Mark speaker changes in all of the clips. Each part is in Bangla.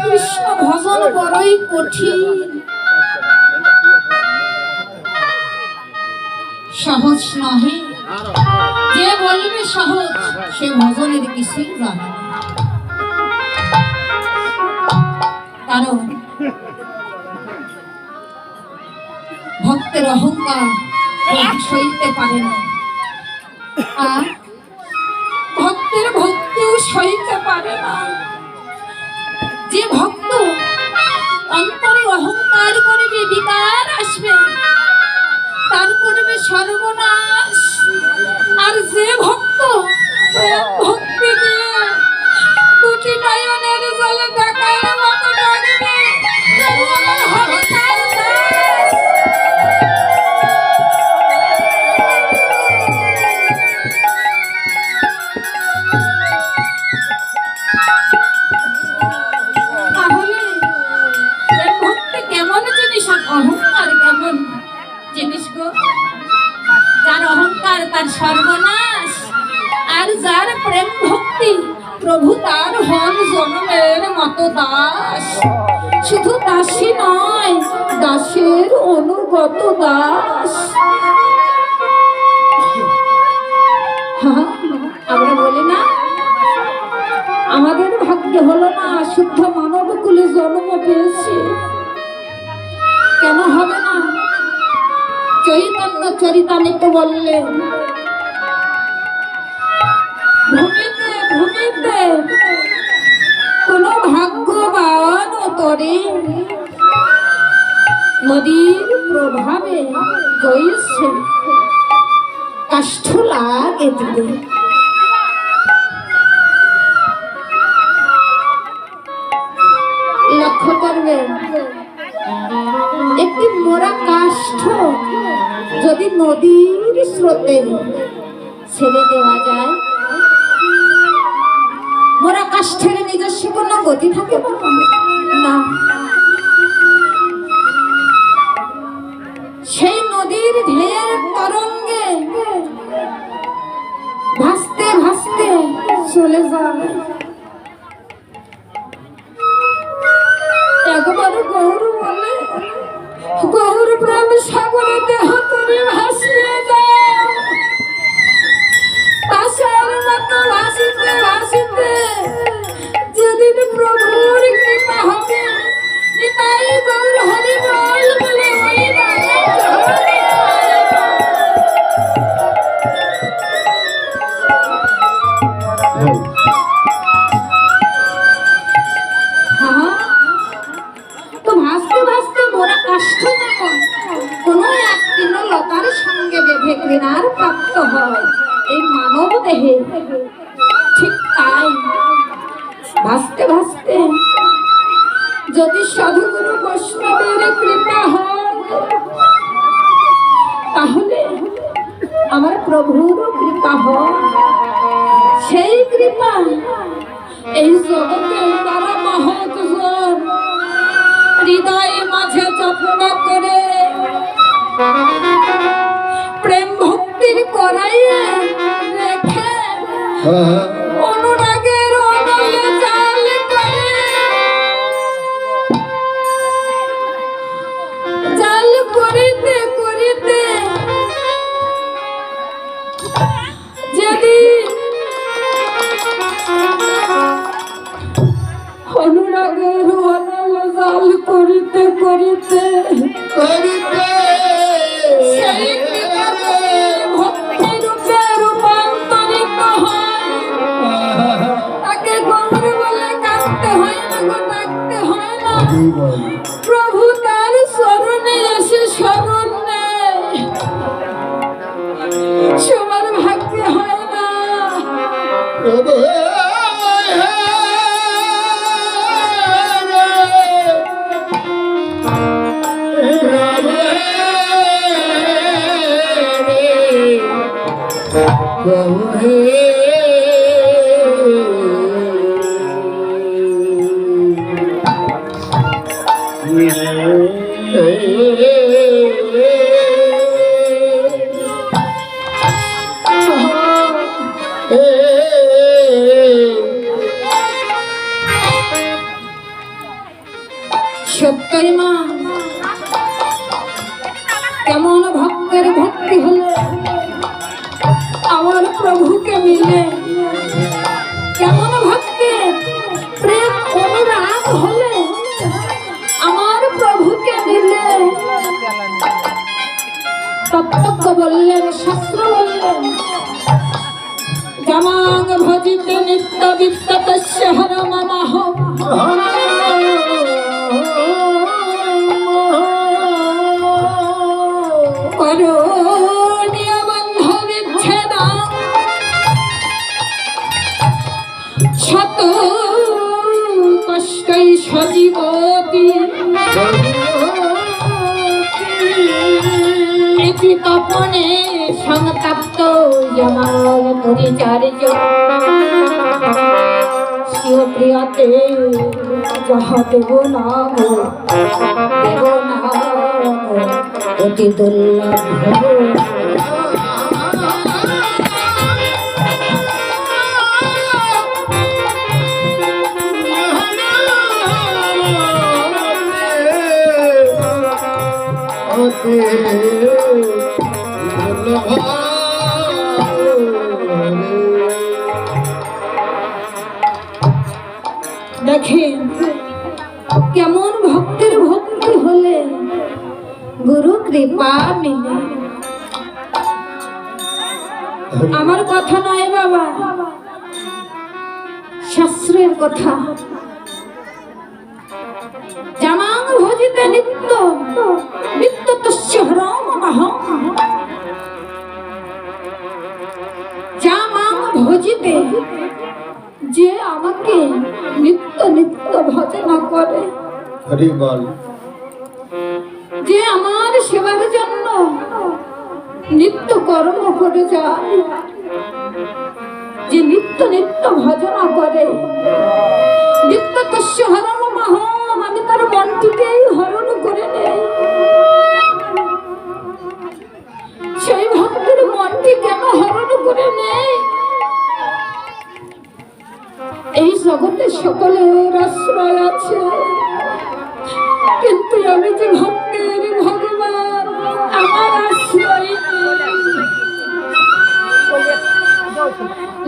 Speaker 1: কৃষ্ণ ভজন বড়ই কঠিন, সহজ নহে। যে বলবে সহজ সে ভজনের কিছুই জানে না। কারণ ভক্তের অহংকার সইতে পারে না, আর ভক্তের ভক্তিও সইতে পারে না। যে ভক্ত অন্তরে অহংকার করবে, বিকার আসবে, তার করবে সর্বনাশ। আর যে ভক্ত ভক্তি দিয়ে দুটি নয়নের জলে ডাকার মতো ডাকবে, হবে তার দাস। তাহলে ভক্তি কেমন জিনিস, অহংকার কেমন জিনিস গো? যার অহংকার তার সর্বনাশ, আর যার প্রেম ভক্তি প্রভু তার হন জনমের মতো দাস। শুধু দাসী নয়, দাসের অনুগত দাস। আমরা বলি না আমাদের ভাগ্য হলো না শুদ্ধ মানব কুলে জন্ম পেয়েছি। কেন হবে না? চৈতন্য চরিতামৃতে বললেন, ভূমিতে ভূমিতে কোন ভাগ্যবান তরে নদীর প্রভাবে জয়সে কাষ্ঠ লাগে দিলে। লক্ষ্য করবেন, একটি মোরা কাষ্ঠ যদি নদীর স্রোতে ছেড়ে দেওয়া যায়, মোরা কাষ্ঠের নিজস্ব কোনো গতি থাকে না। সেই নদীর ঢেউয়ের তরঙ্গে ভাসতে ভাসতে চলে যায়। একবার গৌর বলে, গৌর প্রেম সাগরে দেহ তরি ভাসিয়ে যায়। আশার মতো ভাসিতে ভাসিতে যেদিন প্রভুর কৃপা হবে, নিতাই গৌর হরি বল বলে ওই রায়ে ঝরে তো ভাসতে ভাসতে মোরা কাষ্ঠ যখন কোনো এক তৃণলতার সঙ্গে বেঁধে ঘৃণার প্রাপ্ত হয় এই মানব দেহে, ঠিক তাই ভাসতে ভাসতে যদি সাধুগুরু বৈষ্ণবের কৃপা হয়, তাহলে আমার প্রভুর কৃপা হয়। সেই কৃপা এই জগতে তারা মহৎজন হৃদয় মাঝে যত্ন করে প্রেম ভক্তির করাইয়ে রেখে অনুরাগের অনলে জাল করে, জাল করিতে করিতে যেদিন অনুরাগের অনলে জাল করিতে করিতে করিতে সেই ভক্তি রূপে রূপান্তরিত হয়, তাকে গৌর বলে কাঁদতে হয় না গো, ডাকতে হয় না। প্রভু তার শরণে এসে শরণ নেয়, সবার ভাগ্যে হয় না।
Speaker 2: Yeah.
Speaker 1: সত্যই মা, কেমন ভক্তের ভক্তি হলে আমার প্রভুকে মিলে, কেমন ভক্তের প্রেম অনুরাগ হলে আমার প্রভুকে মিলে। তত্ত্বজ্ঞ বললেন, শাস্ত্র বললেন, যমাং ভজিতে নিত্য বিত্তস্য হরমমঃ। করণীয় বন্ধ বিচ্ছেদং শত কষ্টৈ সজীবতি। ইতি তপনে সংতপ্ত যমাং পরিচার্য শিব প্রিয়তে যহ দেব নাম অতি দুর্লভ। দেখেন কেমন ভক্তের ভক্তি হলে গুরু কৃপা মিলে। আমার কথা নয় বাবা, শাস্ত্রের কথা। যমাং ভজিতে নিত্য বিত্তস্য হরমমঃ। যমাং ভজিতে, যে আমাকে নিত্য নিত্য ভজনা করে, যে আমার সেবার জন্য নিত্য কর্ম করে যায়, যে নিত্য নিত্য ভজনা করে, নিত্য তস্য হরমমঃ। আমি তার মনটিকেই হরণ করে নেই। সেই ভক্তের মনটি কেন হরণ করে নেই? এই জগতে সকলের আশ্রয় আছে, কিন্তু আমি যে ভক্তের ভগবান, আমার আশ্রয় নেই।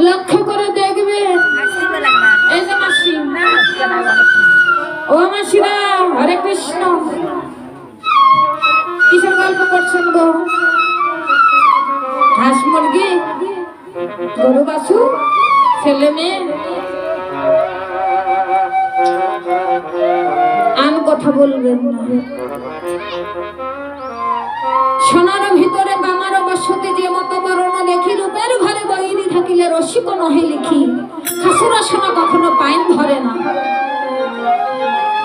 Speaker 1: লক্ষ্য করে দেখবেন, এই যে মাসি, ও মাসিরা, হরে কৃষ্ণ, কিসের গল্প করছেন গো? হাঁস মুরগি, গরু বাছুর, ছেলে মেয়ে, আন কথা বলবেন না। সোনার ভিতরে বামার বসতে যে মত বরণ দেখি, রূপের ঘরে বৈরি থাকিলে রসিক নহে লিখি। খাসুরা সোনা কখনো পাইন ধরে না।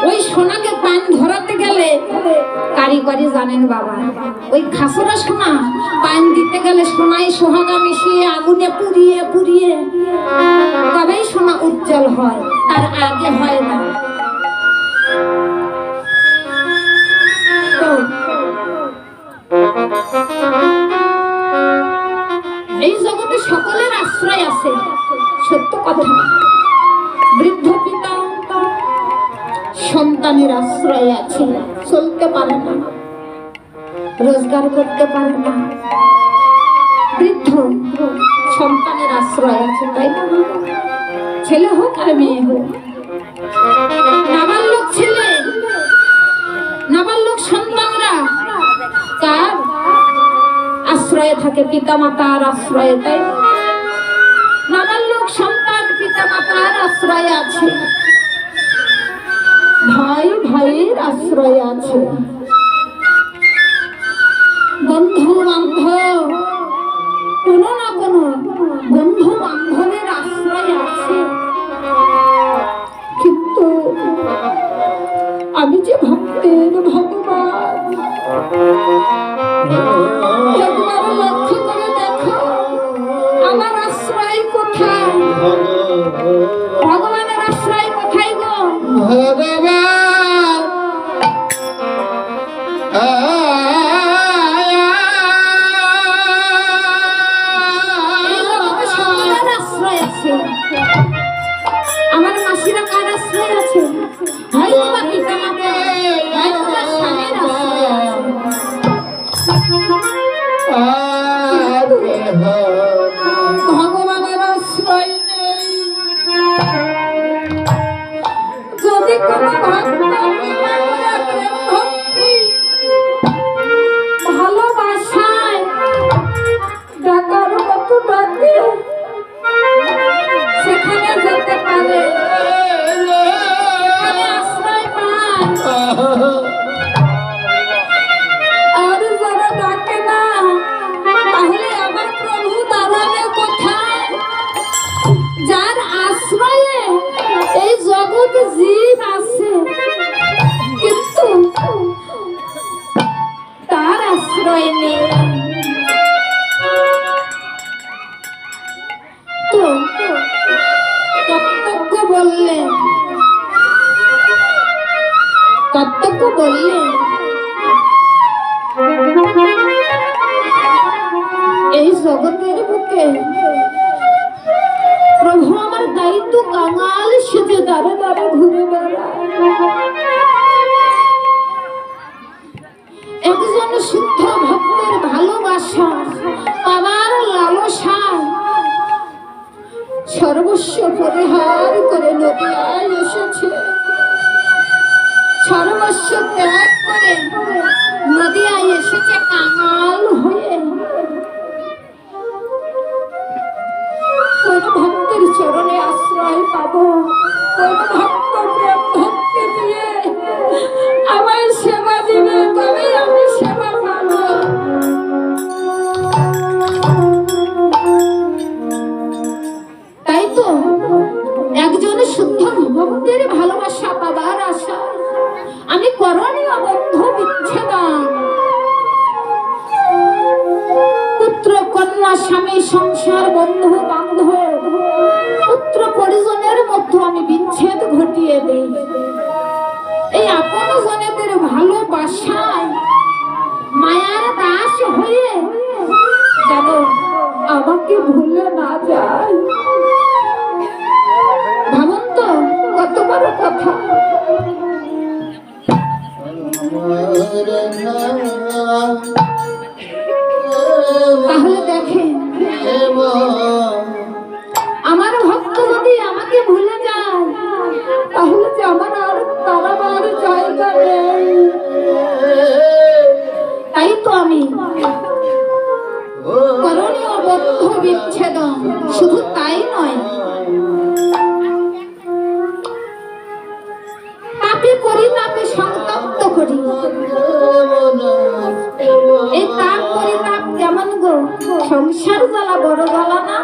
Speaker 1: ওই সোনাকে পাইন ধরাতে গেলে কারিগরি জানেন বাবা। ওই খাসুরা সোনা পাইন দিতে গেলে সোনায় সোহাগা মিশিয়ে আগুনে পুড়িয়ে পুড়িয়ে তবেই সোনা উজ্জ্বল হয়, তার আগে হয় না। এই জগতে সকলের আশ্রয় আছে, সত্য কথা। বৃদ্ধ পিতা সন্তানের আশ্রয় আছে, চলতে পারে না, রোজগার করতে পারে না, বৃদ্ধ সন্তানের আশ্রয় আছে, তাই না? ছেলে হোক আর মেয়ে হোক, নাবালক ছেলে নাবালক সন্তানরা কার আশ্রয়ে থাকে? পিতা মাতার আশ্রয়ে, তাই না? নাবালক সন্তান পিতা মাতার আশ্রয়ে আছে, ভাই ভাইয়ের আশ্রয়ে আছে, বন্ধু বান্ধব কোনো না কোনো বন্ধু বান্ধবের আশ্রয় আছে। কিন্তু আমি যে ভক্তের ভগবান, একবার লক্ষ্য করে দেখো আমার আশ্রয় কোথায়? ভগবানের আশ্রয় কোথায় গো? ভগবান আমার মাসিরা কার আশ্রয় আছে? হয়তো বা পিতা মাতা, হয়তো বা স্বামীর আশ্রয় আছে। ভগবানের আশ্রয় নেই। যদি কোনো ভক্তি ভালোবাসায় ডাকার মতো ডাকে সেখানে যেতে পারে, সেখানে আশ্রয় পায়। আর যারা ডাকে না, তাহলে আমার প্রভু দাঁড়াবে কোথায়? যার আশ্রয়ে এই জগৎ জীব আছে, কিন্তু তার আশ্রয় নেই। তো কর্তব্য বললেন, এই জগতের বুকে প্রভু আমার দায়িত্ব কাঙাল সেজে দাঁড়ে দাঁড়ে ঘুরে বেড়ায়। একজন শুদ্ধ ভক্তের ভালোবাসা পাবার লালসায় সর্বস্ব পরিহার করে নদিয়ায় এসেছে। সর্বস্ব ত্যাগ করে নদিয়ায় এসেছে কাঙাল হয়ে। কোন ভক্তের চরণে আশ্রয় পাবো? কোন ভক্ত প্রেম ভক্তি দিয়ে আমায় সেবা দিবে? তবে আমি সেবা পাবো। তাই তো একজন শুদ্ধ ভক্তের ভালোবাসা পাবার আশা আমি করণীয় বন্ধ বিচ্ছেদন, পুত্র কন্যা স্বামী সংসার বন্ধু বান্ধব পুত্র পরিজনের মধ্যে আমি বিচ্ছেদ ঘটিয়ে দেই। এই আপন জনেদের ভালোবাসায় মায়ার দাস হয়ে যেন আমাকে ভুলে না যায়। ভাবুন তো কত বড় কথা। তাহলে দেখেন, আমার ভক্ত যদি আমাকে ভুলে যায়, তাহলে যে আমার আর তারাবার জায়গা নেই। তাই তো আমি করণীয় বন্ধ বিচ্ছেদন, শুধু তাই নয়, পাপে পরিতাপে সংতপ্ত করি। এই তাপ পরিতাপ কেমন গো? সংসার জ্বালা বড় জ্বালা না?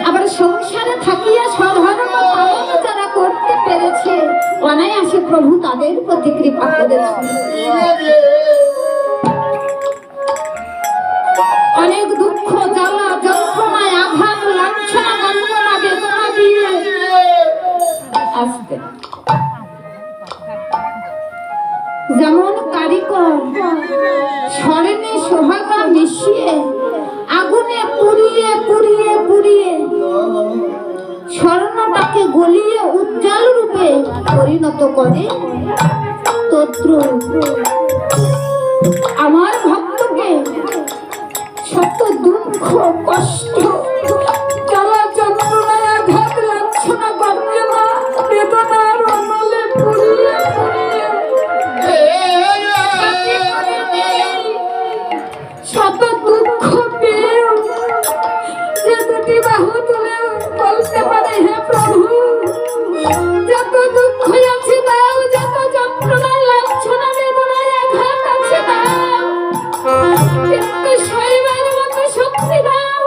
Speaker 1: আবার সংসারে থাকিয়া সাধারণ পালন যারা করতে পেরেছে, অনায়াসে প্রভু তাদের প্রতি কৃপা করেছে। অনেক দুঃখ জ্বালা যন্ত্রণায় আঘাত লাঞ্ছনা বন্দনা বেদনা দিয়ে আসতে যেমন কারিগর স্বর্ণে সোহাগা মিশিয়ে আগুনে পুড়িয়ে পুড়িয়ে পুড়িয়ে স্বর্ণটাকে গলিয়ে উজ্জ্বল রূপে পরিণত করে, তদ্রূপ আমার ভক্তকে শত দুঃখ কষ্ট জ্বালা যন্ত্রণায় আঘাত লাঞ্ছনা গঞ্জনা বেদনার অনলে পুড়িয়ে শত দুঃখ পেয়েও যে দুটি বাহু তুলে বলতে পারে, হে প্রভু, যত দুঃখ আছে দাও, যত যন্ত্রণা লাঞ্ছনা বেদনায় আঘাত আছে দাও, কিন্তু শৈবের মতো শক্তি দাও।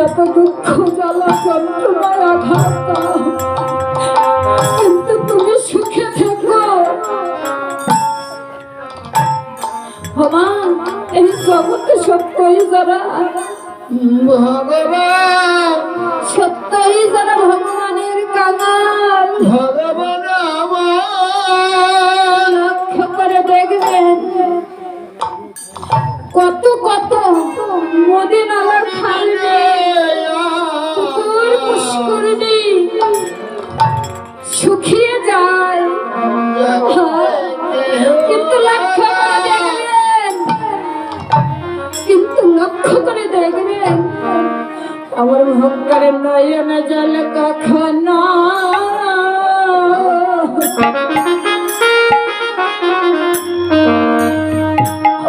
Speaker 1: যত দুঃখ জ্বালা যন্ত্রণায় আঘাত দাও, কিন্তু তুমি সুখে থেকো। মা এই জগতে সত্যই যারা
Speaker 2: ভগবান,
Speaker 1: সত্যই যারা ভগবানের কাঙাল,
Speaker 2: ভগবান আমার
Speaker 1: লক্ষ্য করে দেখবেন কত কত মদিনালা খালবে পুকুর পুষ্করিণী শুকিয়ে যায়, কিন্তু লক্ষ্য করে দেখবেন, কিন্তু লক্ষ্য করে দেখবেন আমার ভক্তের নয়নে জল কখনো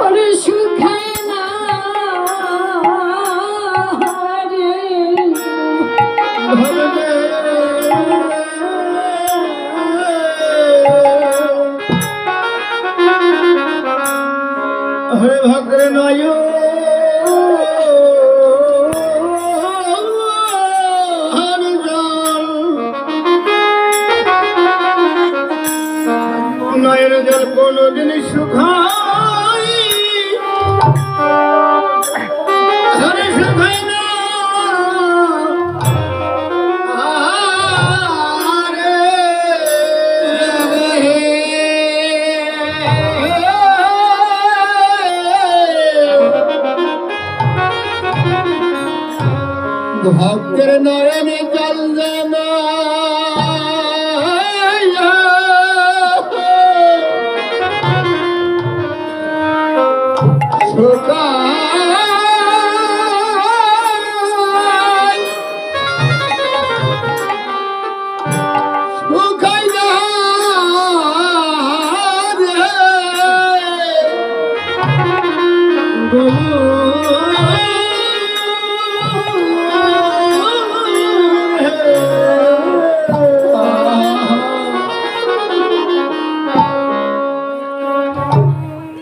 Speaker 1: ওরে শুকায় না রে।
Speaker 2: হরে ভক্র নয় নয়ের জল কোনদিন শুকায়, হরে শুকায় না ভক্তের নয়নে জল জানা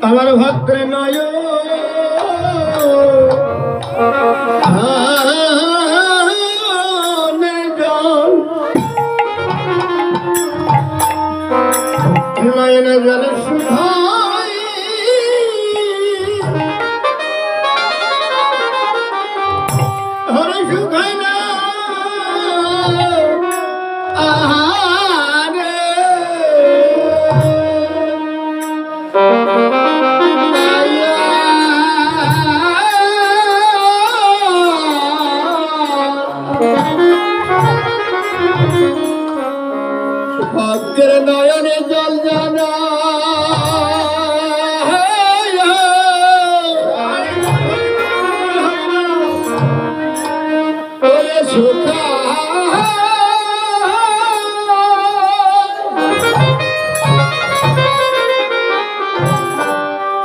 Speaker 2: আমার ভক্তের নয় নয়নে জল শুকায়, হরে শুকায় না আহারে। ভক্তের নয়নে জল জানা সুখা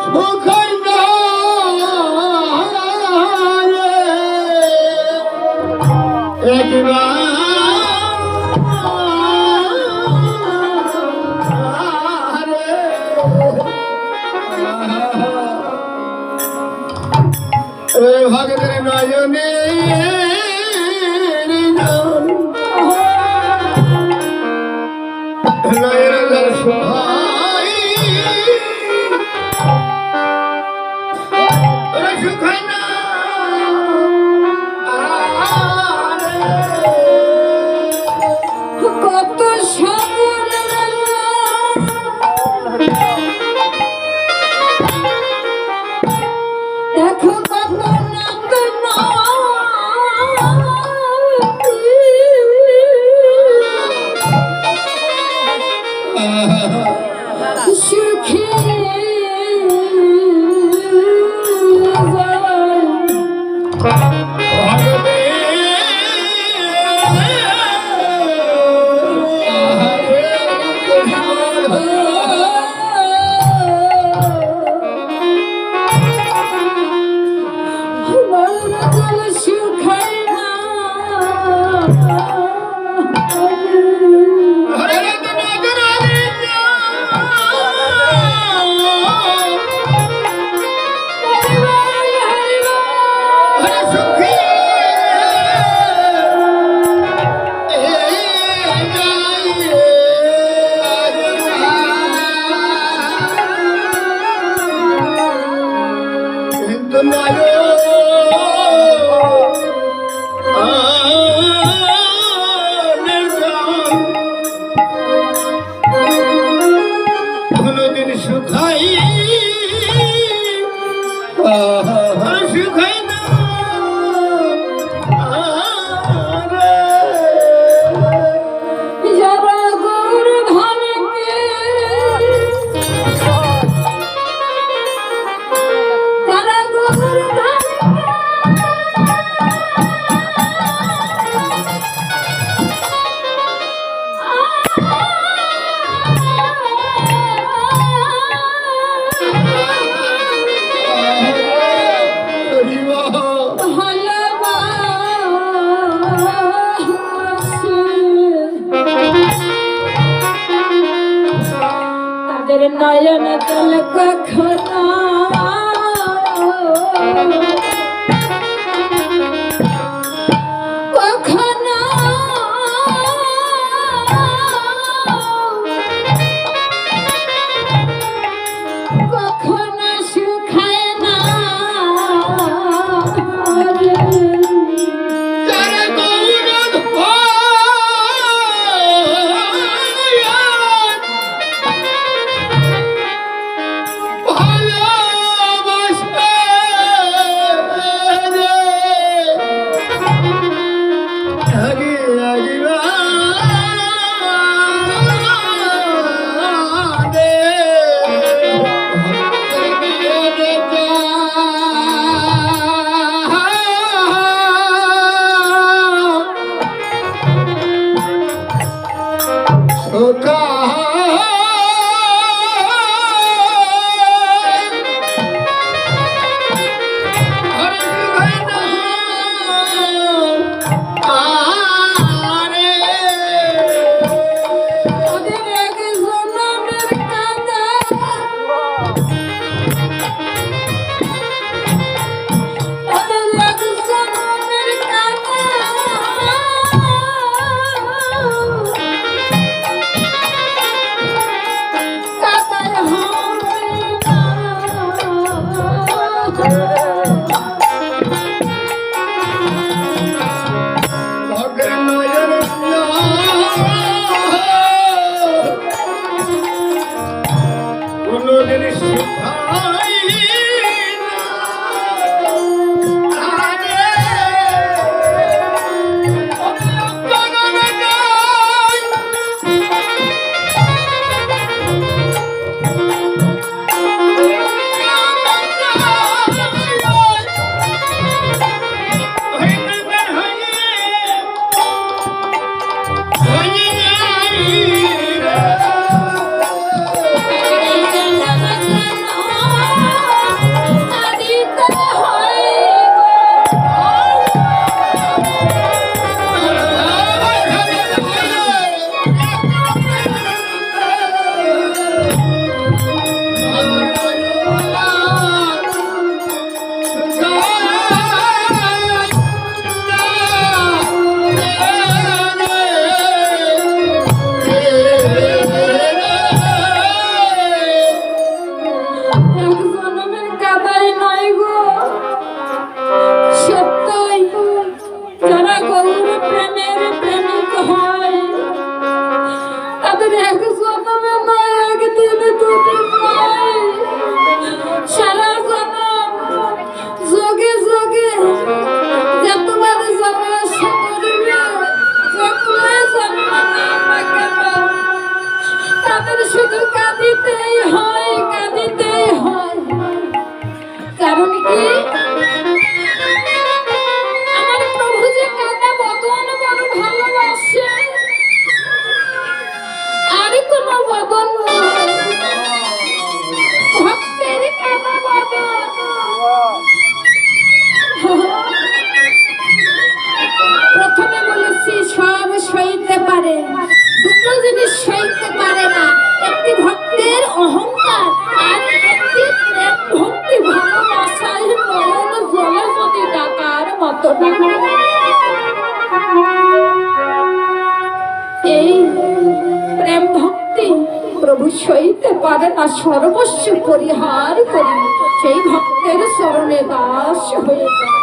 Speaker 2: সুখাই না একবার ভগতের নয়নে নয়নের জল শুকায়, শুকায় না
Speaker 1: কত সাগর দেখো কত নাক সুখী
Speaker 2: কোনদিন সুখাই সুখাই না
Speaker 1: যারা গৌর ধানকে যারা গৌর তাদের নয়ন জল কখনো কখনো কখনো শুকায় না শুধু কাঁদিতেই হয় কাঁদিতেই হয়। কারণ কি আমার প্রভু যে কাঁদা বদন বড় ভালোবাসে, আর কোনো বদন ভক্তের কাঁদা বদন। প্রথমে বলেছি সব সইতে পারে, দুটো জিনিস সইতে পারে না, একটি ভক্তের অহংকার আর একটি প্রেম ভক্তি ভালোবাসায় নয়ন জলে যদি ডাকার মতো এই প্রেম ভক্তি প্রভু সইতে পারে না সর্বস্ব পরিহার করি সেই ভক্তের চরণে দাস হয়ে যায়।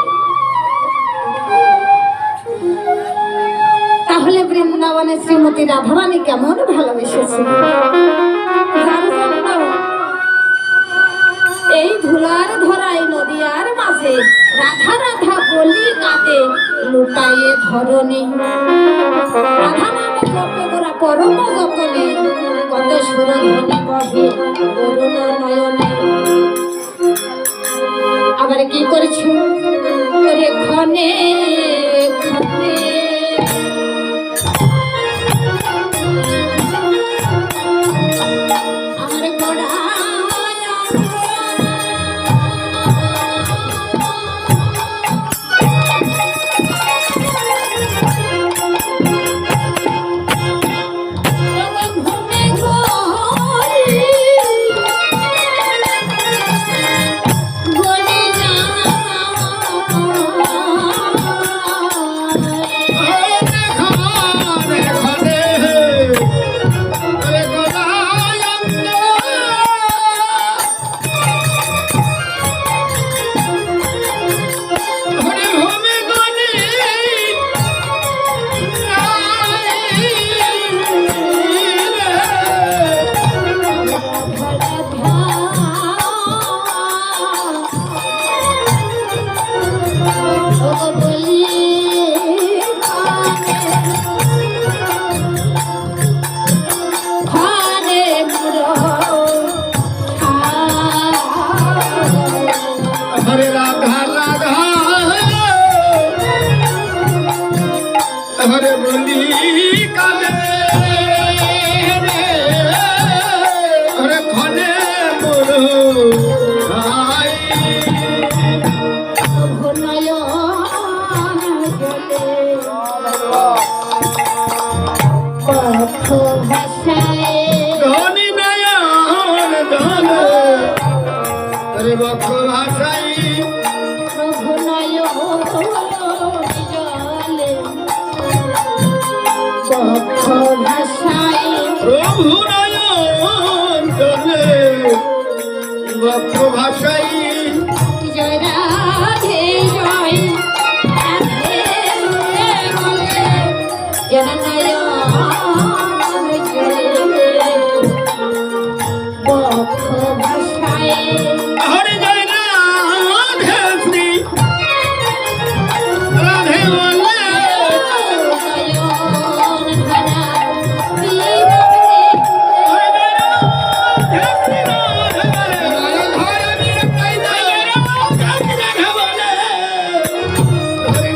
Speaker 1: তাহলে বৃন্দাবনে শ্রীমতী রাধারানী কেমন ভালোবেসেছিল, যার জন্য এই ধুলার ধরাই নদিয়ার মাঝে রাধা রাধা বলি কাঁদে লুটাইয়ে ধরণী। রাধা নামে জপে গোরা পরম যতনে কত সুরধ্বনি বহে করুণ নয়নে। আবার কি করছো রে ক্ষণে ক্ষণে আমার গোড়া
Speaker 2: हरे राधा राधा हरे बोली काले हरे खने मोरो आई धनी नयन धन हरे बक्ष भाषाई प्रभु नयन धने बक्ष भाषाई
Speaker 1: জয় রাধে জয় রাধে বলে জননয়ন জয় বক্ষ ভাষায়
Speaker 2: हरे जय राधे श्री राधे बोले
Speaker 1: নয়ন ধারা বিরহে
Speaker 2: हरे जय राधे श्री राधे बोले हरे मेरे कई जय राधे बोले हरे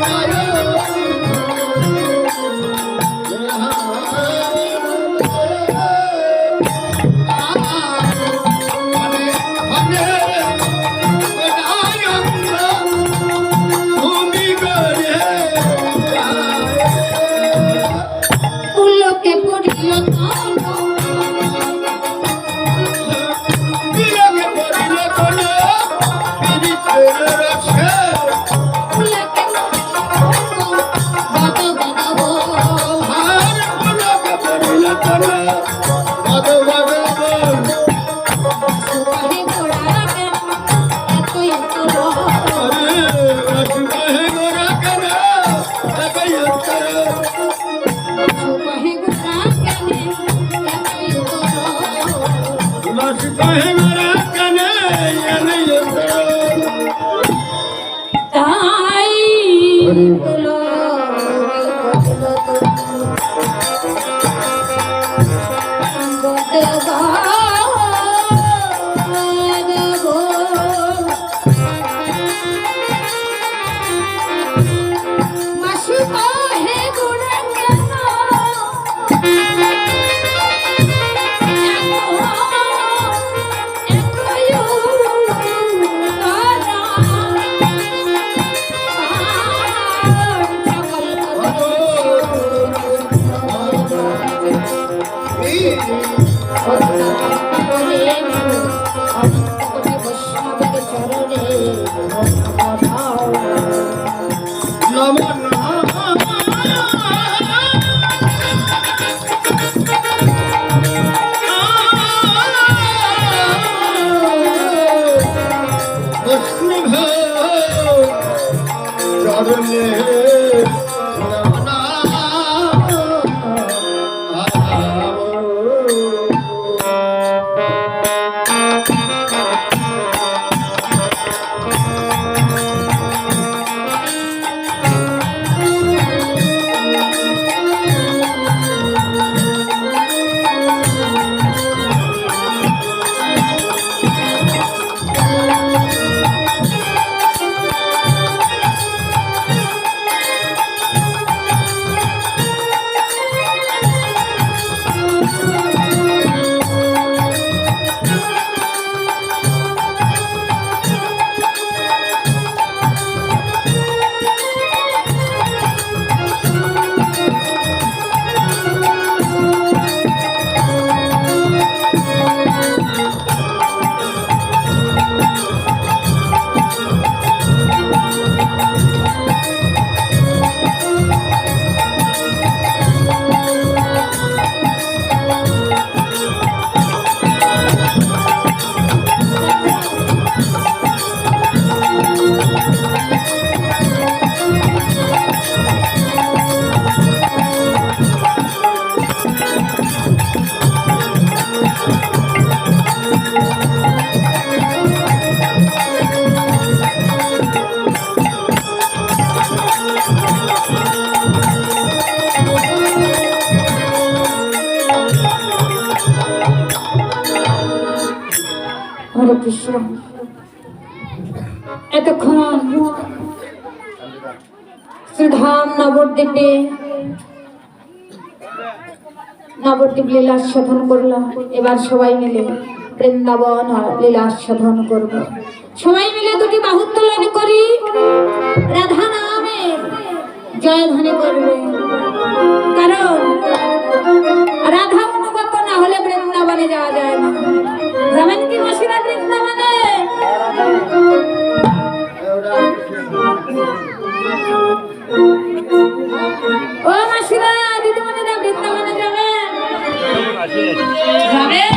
Speaker 1: উল্লোকে পড়িল উল্লোকে গত গত সুপারি ঘোড়া এতই সুপারি ঘোড়া কেনে তাই বলো
Speaker 2: স্নেহ চরণে
Speaker 1: হরে কৃষ্ণ। এতক্ষণ শ্রীধাম নবদ্বীপে নবদ্বীপ লীলা সাধন করলাম। এবার সবাই মিলে বৃন্দাবন লীলা সাধন করব। সবাই মিলে দুটি বাহু উত্তোলন করি, রাধা নামে জয়ধ্বনি করবে। কারণ রাধা অনুগত না হলে বৃন্দাবনে যাওয়া যায় না। যাবেন কি মাসিরা বৃন্দাবনে? ও মাসিরা, দিদিমণিরা বৃন্দাবনে যাবেন? যাবেন?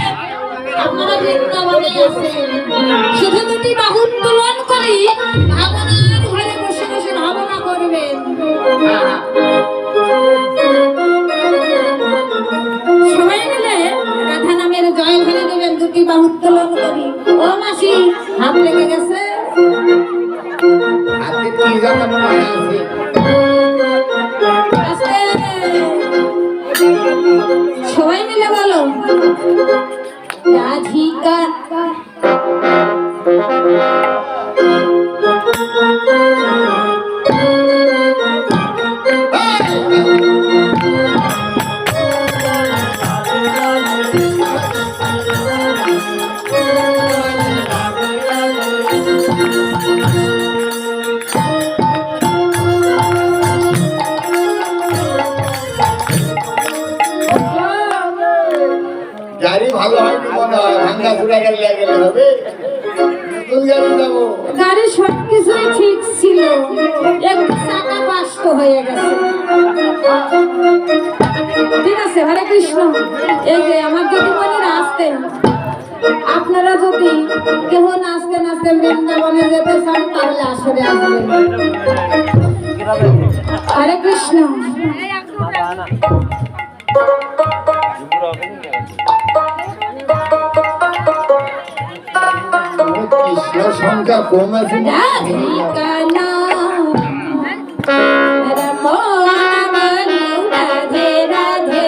Speaker 1: আপনারা বৃন্দাবনে আসেন। শুধু দুটি বাহু উত্তোলন করি, ভাবনার ঘরে বসে বসে ভাবনা করবেন। সবাই মিলে রাধা নামের জয় ধ্বনি দেবেন, দুটি বাহু উত্তোলন করি। ও মাসি, হাত লেগে গেছে?
Speaker 2: হাতে কি জানা মনে আছে?
Speaker 1: আস্তে। সবাই মিলে বলো, রাধিকা
Speaker 2: গাড়ি ভালো হয়নি মনে হয়, ভাঙ্গা চুরা গাড়ি গেলে হবে। নতুন গাড়ি যাবো।
Speaker 1: গাড়ি সব কিছুই ঠিক ছিল, একটু চাকা বাস্ত হয়ে গেছে। ঠিক আছে, হরে কৃষ্ণ। এই যে আমার দিদিমণিরা আসতেন, আপনারা যদি কেউ নাচতে নাচতে বৃন্দাবনে যেতে চান তাহলে আসরে আসবেন। হরে কৃষ্ণ।
Speaker 2: কৃষ্ণ সংখ্যা কম আছে।
Speaker 1: রাধিকা নাম রমণ বলো রাধে রাধে।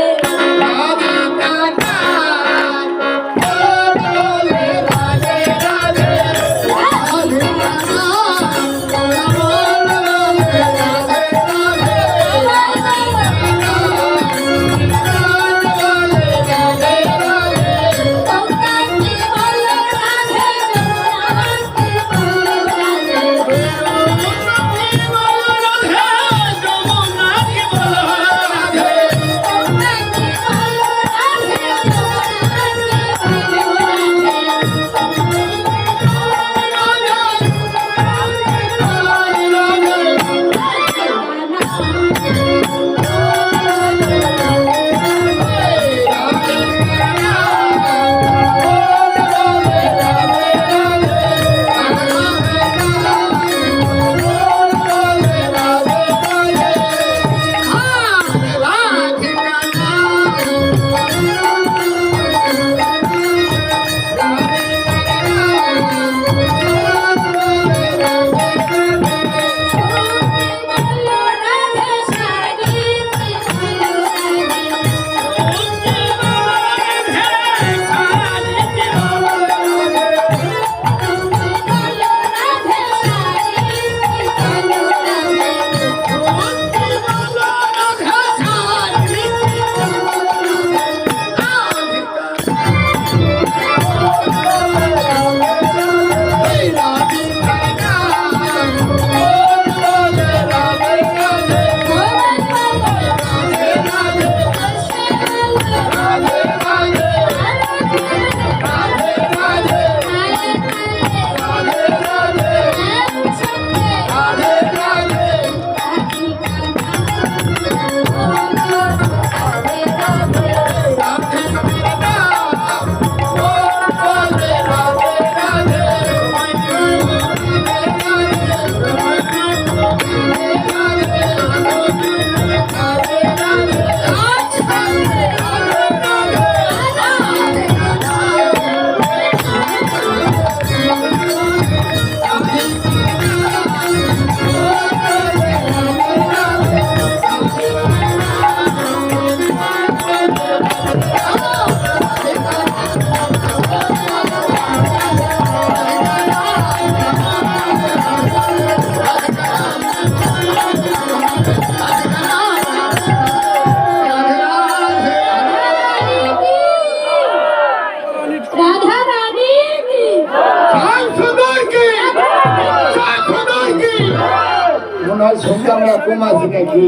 Speaker 2: আমার সঙ্গে আমরা কম আছি নাকি?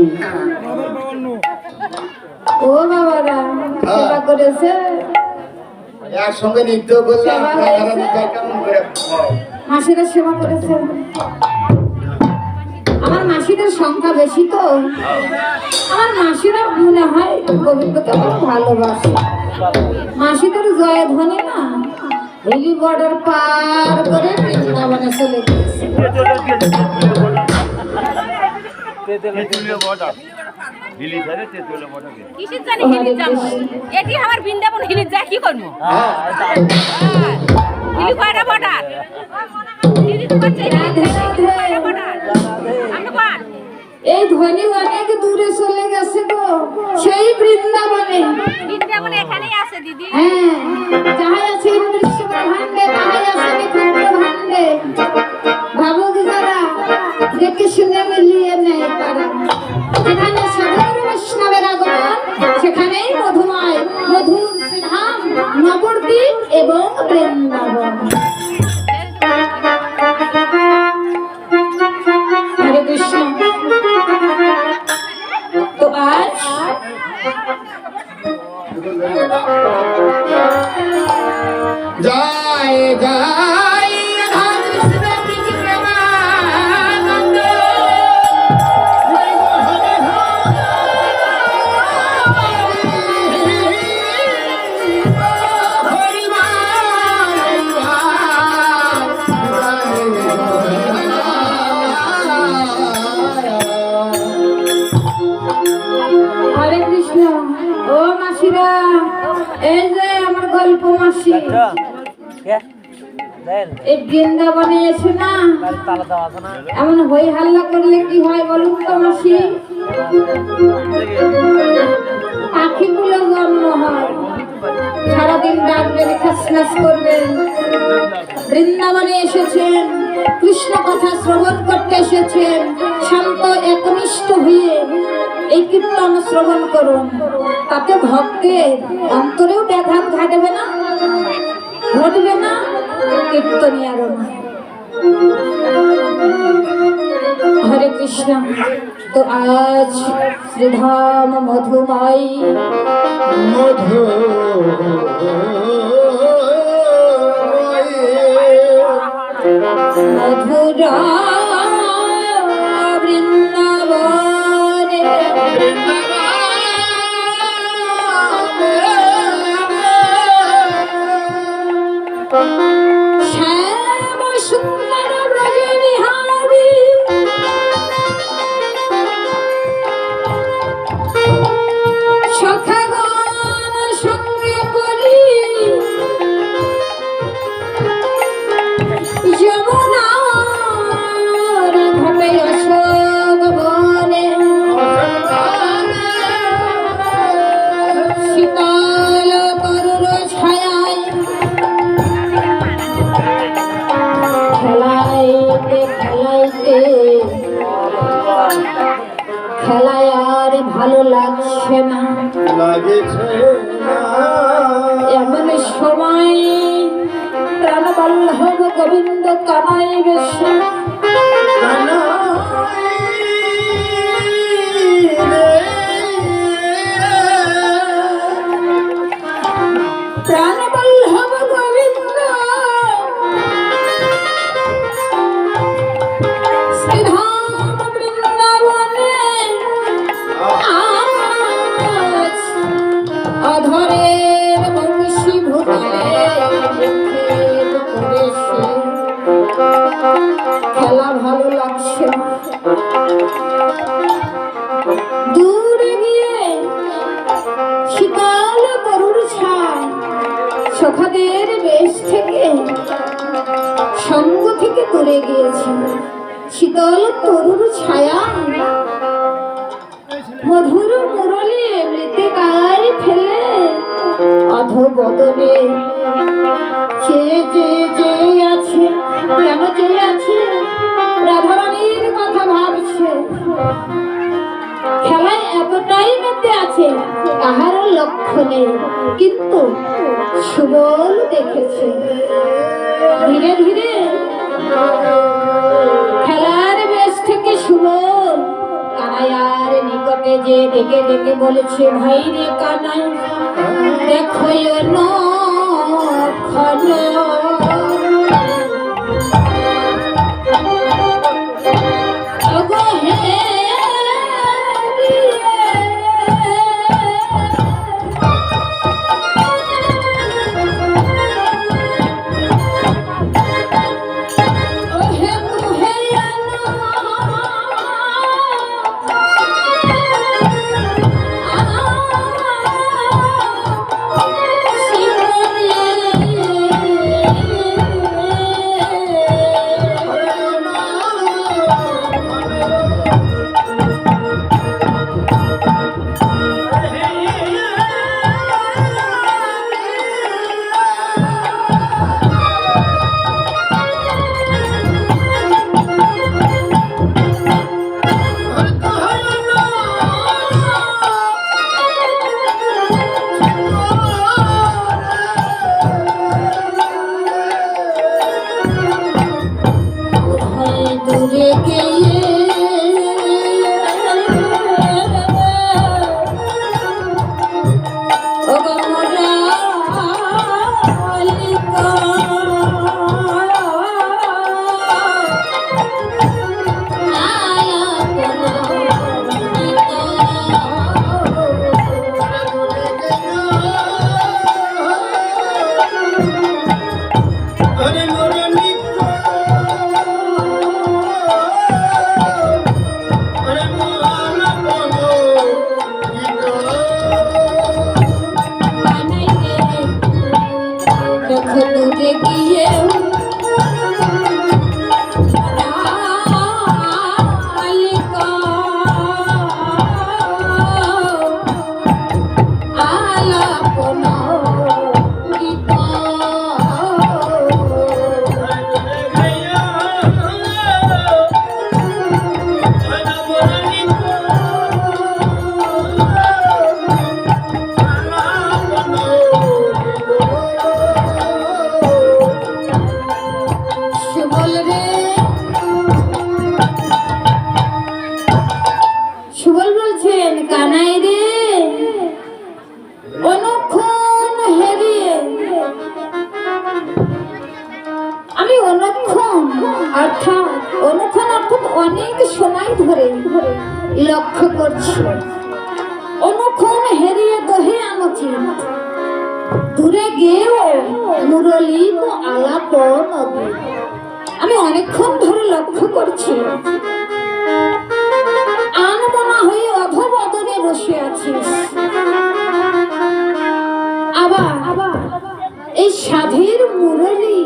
Speaker 1: ও বাবারা সেবা করেছে,
Speaker 2: একসঙ্গে নৃত্য করলাম, কেমন করে
Speaker 1: মাসিরা সেবা করেছে। আমার মাসিদের সংখ্যা বেশি তো, আমার মাসিরা মনে হয় গোবিন্দকে খুব ভালোবাসে। মাসিদের জয় ধ্বনি না হিলি বর্ডার পার করে বৃন্দাবনে চলে গেছে।
Speaker 3: কিসের জানি হিলিত যাবো? এটি আমার বৃন্দাবন হিলিত যায় কি করবো? হিলি কয়টা বর্ডার? দিদি তো করছে
Speaker 1: রাধে রাধে।
Speaker 3: আমি কোন?
Speaker 1: এই ধ্বনি অনেক দূরে চলে গেছে গো, সেই বৃন্দাবনে।
Speaker 3: বৃন্দাবন এখানেই আছে দিদি।
Speaker 1: হ্যাঁ, যাহাই আছে ইন্দ্রিশ ব্রহ্মাণ্ডে, তাহাই আছে নিখুঁত ব্রহ্মাণ্ডে। ভাবুক যারা দেখে শুনে মিলিয়ে নেয় তারা। যেখানে সাধুর বৈষ্ণবের আগমন, সেখানেই মধুময় মধুর শ্রীধাম নবদ্বীপ এবং বৃন্দাবন। হরে কৃষ্ণ। তো আজ
Speaker 2: জয় জয় রাধা কৃষ্ণ কি প্রেমানন্দ।
Speaker 1: হরে কৃষ্ণ। ও মাসিরা, এই যে আমার গল্প মাসি, এই বৃন্দাবনে এসে না এমন হই হাল্লা করলে কি হয় বলুন তো মাসি? পাখিগুলো জন্ম হয়, সারাদিন ডাকবেন, খাসনাস করবেন। বৃন্দাবনে এসেছেন, কৃষ্ণ কথা শ্রবণ করতে এসেছেন, শান্ত একনিষ্ঠ হয়ে এই কীর্তন শ্রবণ করুন। তাতে ভক্তের অন্তরেও ব্যাঘাত ঘটবে না, ঘটবে না, কীর্তনিয়ারও না। হরে কৃষ্ণ। তো আজ শ্রীধাম মধুময়
Speaker 2: মধু
Speaker 1: মধুরা বৃন্দাবনে শ্যাম সুন্দর ব্রজ বিহারী সখাগণ সঙ্গে করি যমুনার ঘাটে অশোক বনে শীতল তরুর ছায়ায় খেলাইতে খেলাইতে খেলায় আর ভালো লাগছে না।
Speaker 2: লাগেছে না।
Speaker 1: এমন সময় প্রাণবল্লভ গোবিন্দ কানাই বেশে প্রাণবল্লভ গোবিন্দ শ্রীধাম বৃন্দাবনে আজ অধরের বংশী ভূতলে নিক্ষেপ করেছে। খেলা ভালো লাগছে না। দূরে গিয়ে শীতল তরুর ছায় সখাদের বেশ থেকে সঙ্গ থেকে দূরে গিয়েছে। শীতল তরুর ছায়া মধুর মুরলী মৃত্তিকায় ফেলে অধবদনে চেয়ে চেয়ে চেয়ে আছে। কেন চেয়ে আছে? রাধারানীর কথা ভাবছে। খেলায় এতটাই মেতে আছে কাহারও লক্ষ্য নেই, কিন্তু সুবল দেখেছে। ধীরে ধীরে খেলার বেশ থেকে সুবল যে ডেকে ডেকে বলেছে ভাই রে কানাই দেখো দূরে গিয়ে সুবল বলছেন কানাই রে অনুক্ষণ হেরিয়ে আমি অনুক্ষণ অর্থাৎ অনেক সময় ধরে লক্ষ্য করছি অনুক্ষণ হেরিয়ে দহে আনছি দূরে গিয়েও মুরলী তো আলাপন আমি অনেকক্ষণ ধরে লক্ষ্য করছি আনমনা হয়ে অধবদনে বসে আছিস আবার এই সাধের মুরলী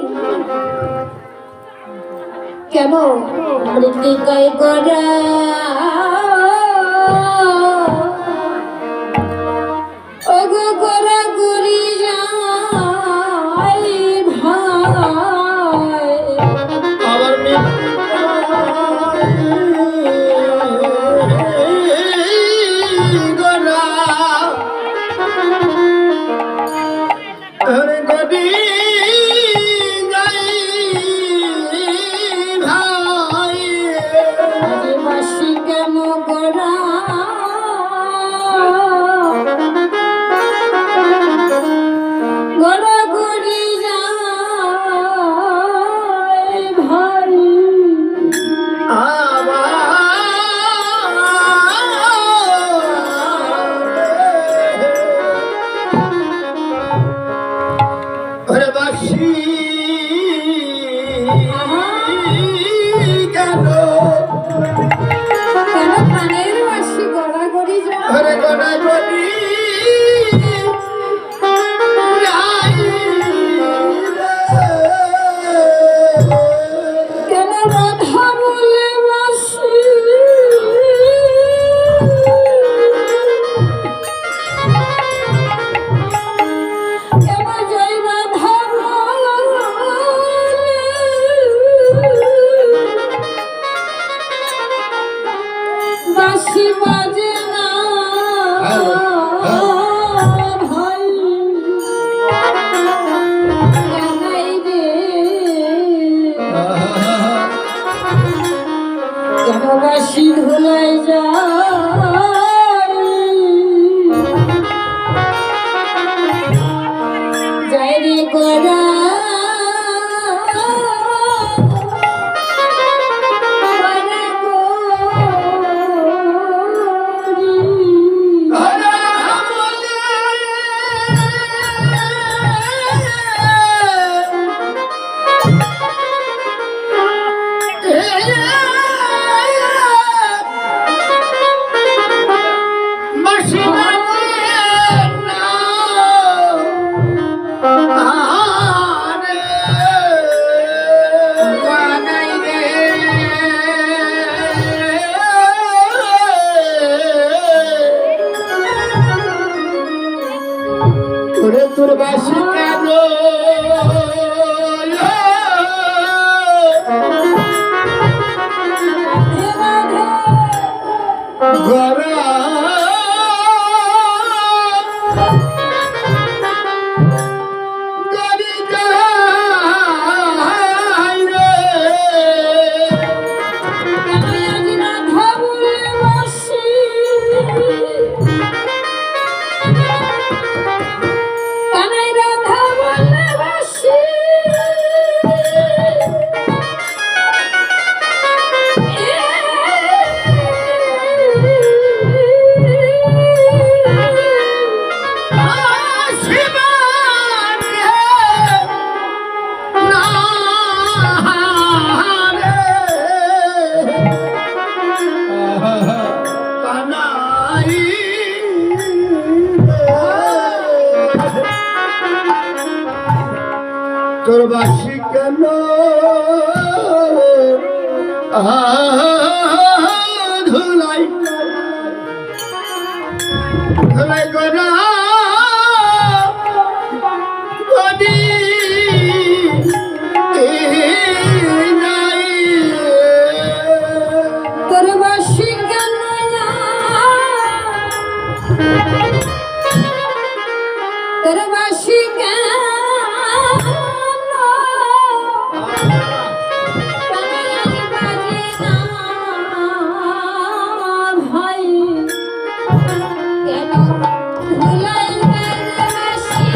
Speaker 1: কেন মৃত্তিকায় গড়া ওগো গড়া গড়ি যায় ভাই
Speaker 2: আবার
Speaker 1: বাসি ধুলাই যায়
Speaker 2: বাসি কেন ধুলাই ধুলাই করা গদি নাই
Speaker 1: তোর বাসি কেন তোর বাসি কেন ভাই কেন ভুলাই বাসি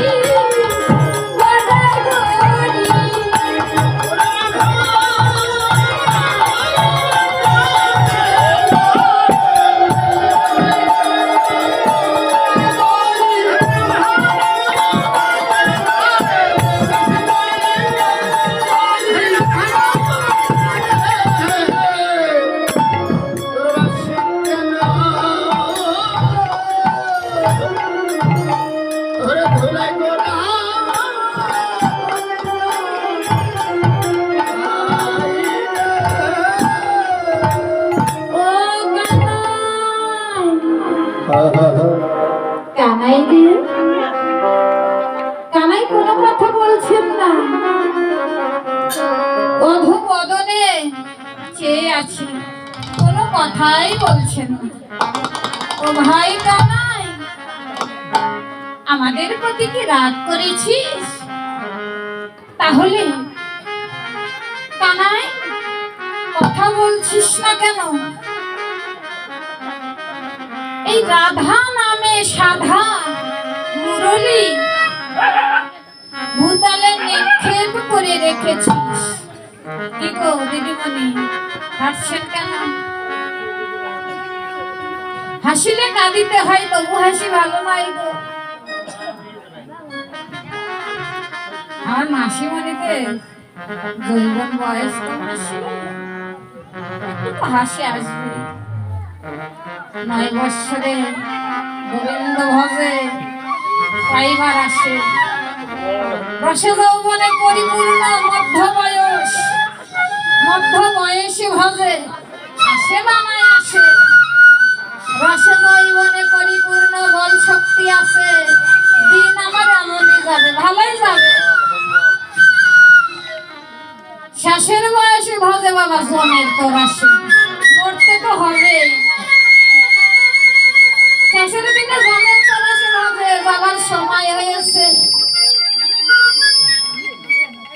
Speaker 1: কানাই দিয়ে কানাই কোনো কথা বলছেন না অধু বদনে চেয়ে আছি কোনো কথাই বলছেন না ও ভাই কানাই আমাদের প্রতি কি রাগ করেছিস তাহলে কানাই কথা বলছিস না কেন এই রাধা নামে সাধা মুরলি ভূতালে নিক্ষেপ করে রেখেছিস কি গো দিদিমণি হাসছেন কেন হাসিলে কাঁদিতে হয় তবু হাসি ভালো নয় গো আমার মাসিমণিতে যৌবন বয়স তো একটু তো হাসি আসবে 9 বৎসরে গোবিন্দ ভজে পাইবার আসে রসে যৌবনে পরিপূর্ণ মধ্য বয়সী ভজে আসে বানায় আসে রসে যৌবনে পরিপূর্ণ বল শক্তি আছে দিন আমার এমনই যাবে ভালোই যাবে শেষের বয়সে ভজে বাবা জনের তো রাশি মরতে তো হবে শেষের দিনে জনের তো রাশি ভজে যাবার সময় হয়েছে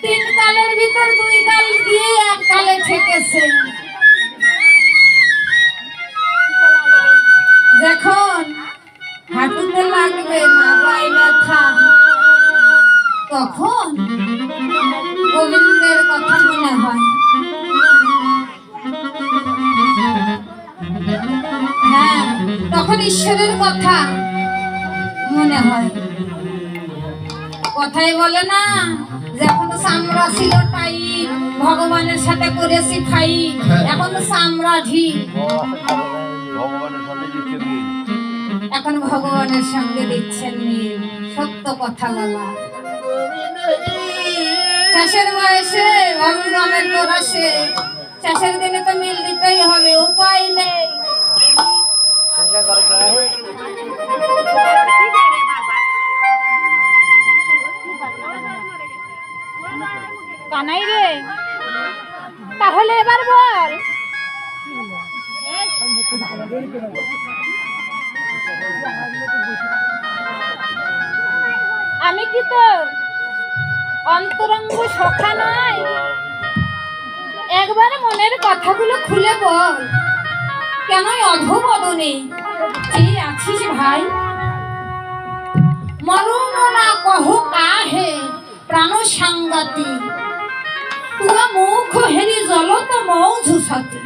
Speaker 1: 3 কালের ভিতর 2 কাল দিয়ে 1 কালে ঠেকেছে যখন হাঁটুতে লাগবে মাথায় ব্যথা তখন গোবিন্দের কথা মনে হয় হ্যাঁ তখন ঈশ্বরের কথা মনে হয় কথাই বলে না যখন চামড়া ছিল তাই ভগবানের সাথে করেছি খাই এখন চামড়া ঢিল এখন ভগবানের সঙ্গে দিচ্ছেন মিল সত্য কথা বলা শেষের বয়সে ভগবানের তোর আসে শেষের দিনে তো মিল দিতেই হবে উপায় নেই
Speaker 3: কানাই রে তাহলে এবার বল আমি কি তোর অন্তরঙ্গ সখা নাই একবার মনের কথাগুলো খুলে বল কেন অধোবদনে চেয়ে আছিস ভাই মরণ না কহো কাহে প্রাণ সাঙ্গাতি তুয়া মুখ হেরি জলত মৌঝু সাথে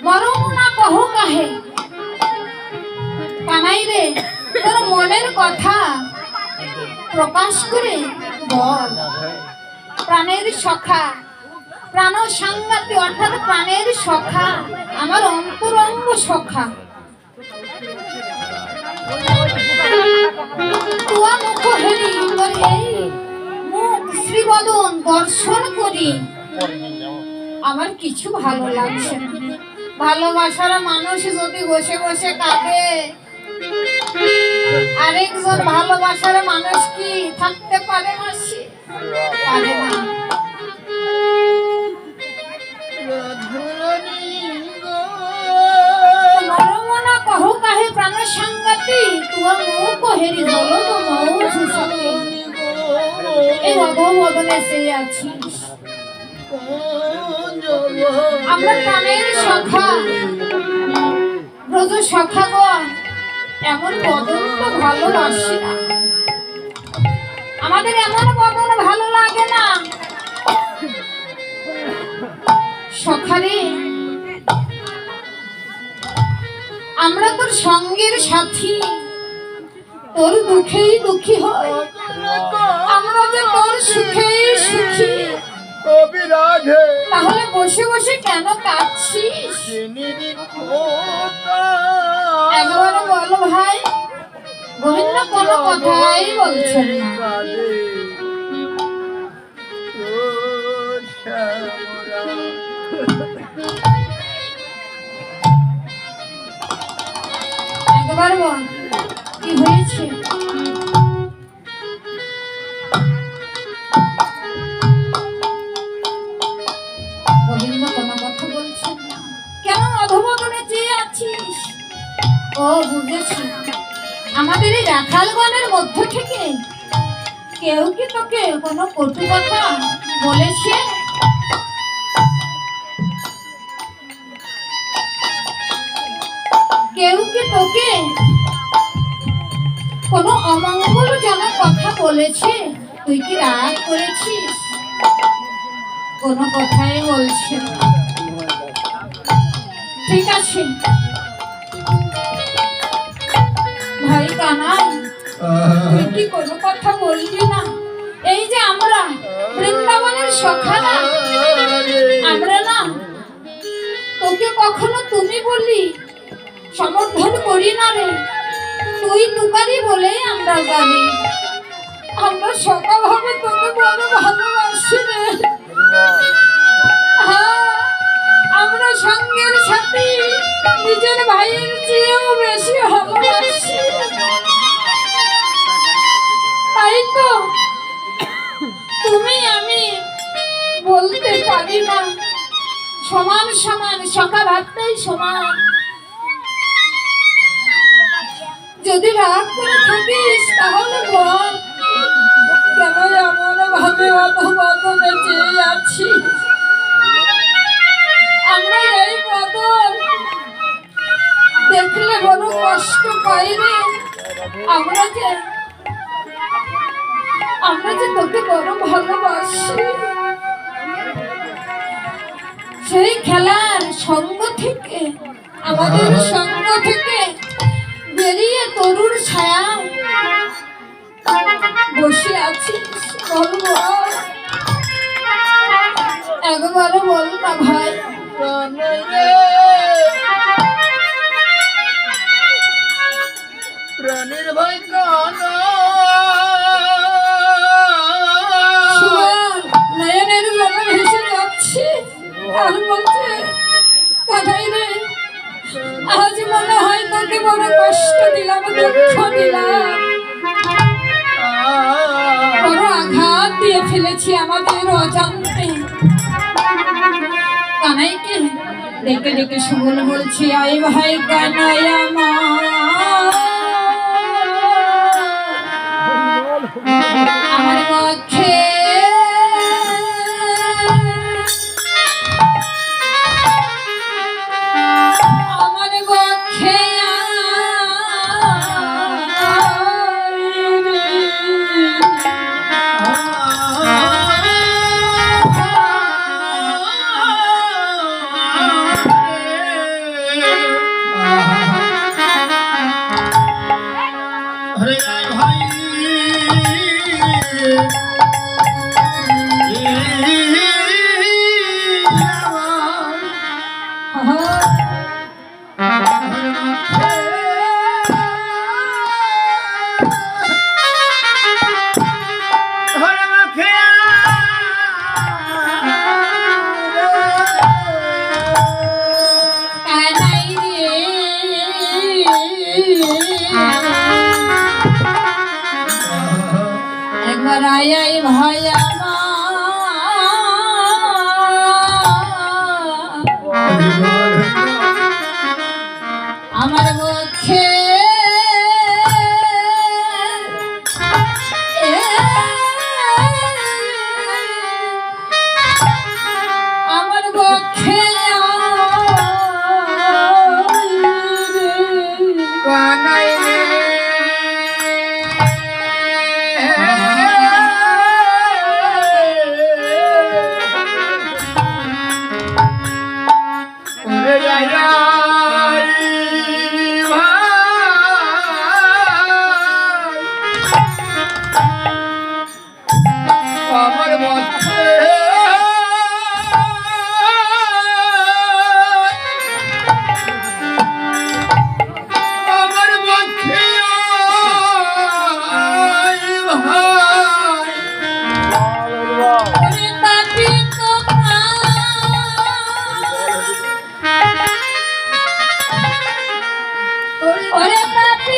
Speaker 3: মরণ না কহো কাহে কানাই রে তোর মনের কথা প্রকাশ করে বল প্রাণের সখা প্রাণ সাঙ্গাতি অর্থাৎ প্রাণের সখা আমার অন্তরঙ্গ সখা তুয়া মুখ হেরি তোর এই মুখ শ্রীবদন দর্শন করি আমার কিছু ভালো লাগছে না। ভালোবাসার মানুষ যদি বসে বসে কাঁদে, আরেকজন ভালোবাসার মানুষ কি থাকতে পারে মাসি? পারে না। মরমনা কহু কাহে প্রাণ সাঙ্গাতি তুয়া মুখ হেরি জল তো মৌসু সকে। এই অধবদনে সে আছিস। আমরা প্রাণের সখা ব্রজ সখাগণ এমন বদন তো ভালোবাসি না। আমাদের এমন বদন ভালো লাগে না। সখারে আমরা তোর সঙ্গের সাথী, তোর দুঃখেই দুঃখী হয়, আমরা যে তোর সুখেই সুখী। তাহলে বসে বসে কেন কাঁদছিস? একবার বলো ভাই। গোবিন্দ কোনো কথাই বলছেন না। একবার বল কি হয়েছে? গোবিন্দ কোনো কথা বলছেন না। কেন অধবদনে চেয়ে আছিস? ও বুঝেছি, আমাদের এই রাখালগণের মধ্য থেকে কেউ কি তোকে কোনো কটু কথা বলেছে? কেউ কি তোকে কোনো অমঙ্গলজনক কথা বলেছে? তুই কি রাগ করেছিস? কোনো কথাই বলছে না। ঠিক আছে ভাই কানাই, তুই কি কোনো কথা বলবি না? এই যে আমরা বৃন্দাবনের সখারা, আমরা না তোকে কখনো তুমি বলি সমর্থন করি না রে। তুই তুকারি বলেই আমরা জানি। আমরা সখা ভাবে তোকে বড় ভালোবাসি রে। হ্যাঁ, আমরা সঙ্গের সাথে নিজের ভাইয়ের চেয়েও বেশি ভালোবাসি। তাই তো তুমি আমি বলতে পারি না সমান সমান, সখা ভাবতেই সমান। যদি রাগ করে থাকিস তাহলে বল, কেন এমন ভাবে অধবদনে চেয়ে আছিস? আমরা এই বদন দেখলে বড় কষ্ট পাই রে। আমরা যে তোকে বড় ভালোবাসি। সেই খেলার সঙ্গ থেকে, আমাদের সঙ্গ থেকে বেরিয়ে তরুর ছায়া বসে আছিস। বলবো একবারও বল না ভাই।
Speaker 2: প্রাণের ভাই কানা
Speaker 3: নয়নের জল ভেসে যাচ্ছে আর বলছে কানাই রে, আজ মনে হয় তোকে বড় কষ্ট দিলাম, দুঃখ দিলাম, বড় আঘাত দিয়ে ফেলেছি আমাদের অজান্তে। কানাইকে ডেকে ডেকে সুবল বলছি, আই ভাই কানাই আমার পক্ষে আয় ভাই আমার পক্ষে আমার পক্ষে
Speaker 2: কানাই রে ওরে যাই আমার মধ্যে আমার মধ্যে ভাই
Speaker 3: ওরে পাপি ওরে পাপি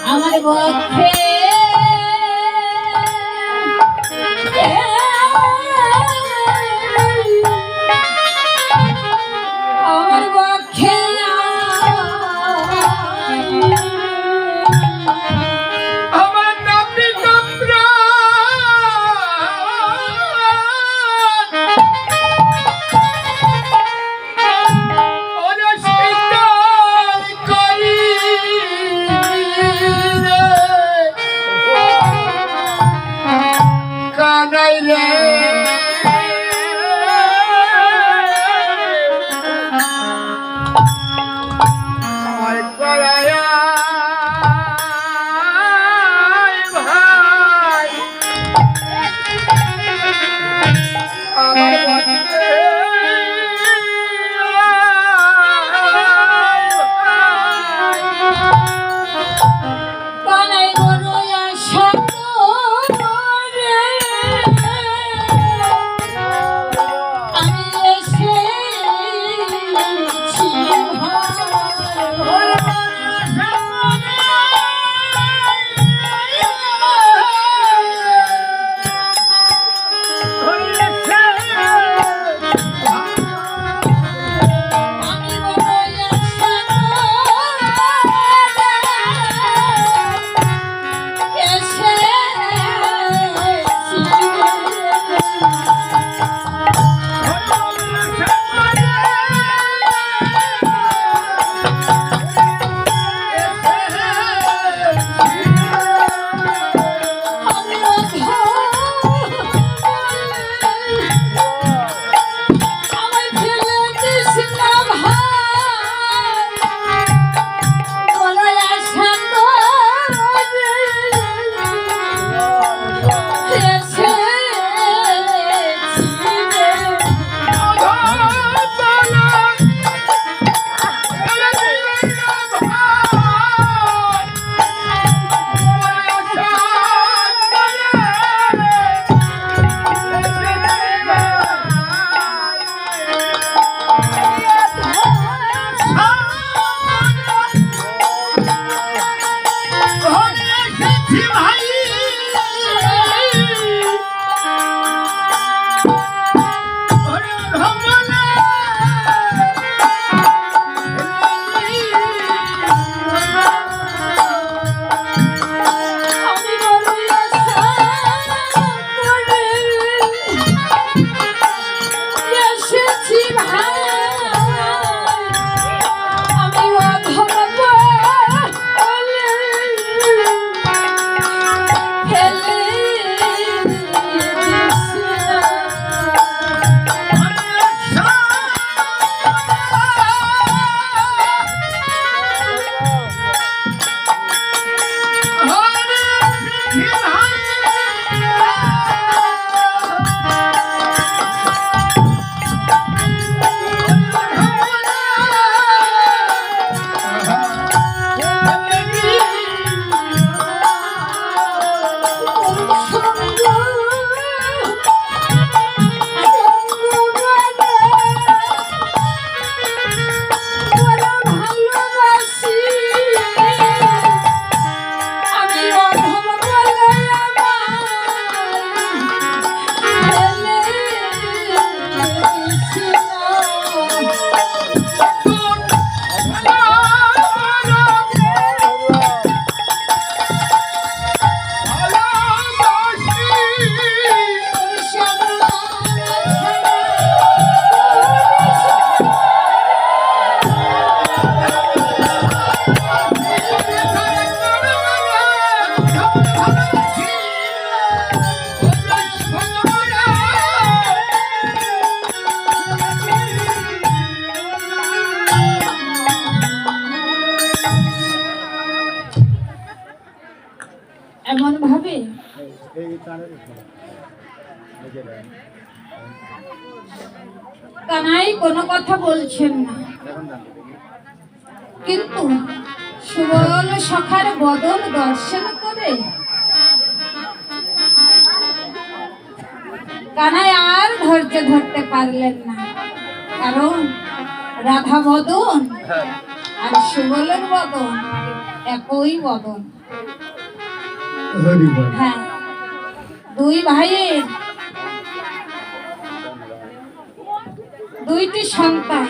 Speaker 3: আমার পক্ষে আমার পক্ষে
Speaker 2: আমার নামটি তোমরা ওরে স্বীকার করি রে কানাই রে আমার করায় ভাই আমার মধ্যে
Speaker 3: কানাই বড় আশা করে আমি এসেছি আমি বড় আশা কানাই কোনো কথা বলছেন না, কিন্তু সুবল সখার বদন দর্শন করে কানাই আর ধৈর্য ধরতে পারলেন না। কারণ রাধা বদন আর সুবলের বদন একই বদন। হ্যাঁ, দুই ভাইয়ের দুইটি সন্তান,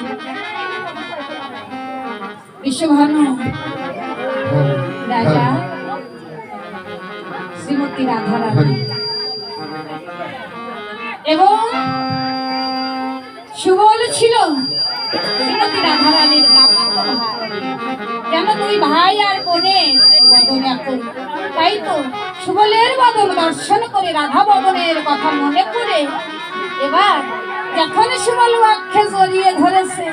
Speaker 3: বিশ্বভানু রাজা, শ্রীমতী রাধারানী এবং সুবল ছিল শ্রীমতী রাধারানীর কাকাতো ভাই। যেন দুই ভাই আর বোনের বদন একই। তাই তো সুবলের বদন দর্শন করে রাধা বদনের কথা মনে করে এবার যখন সুবল বাক্যে জড়িয়ে ধরেছে,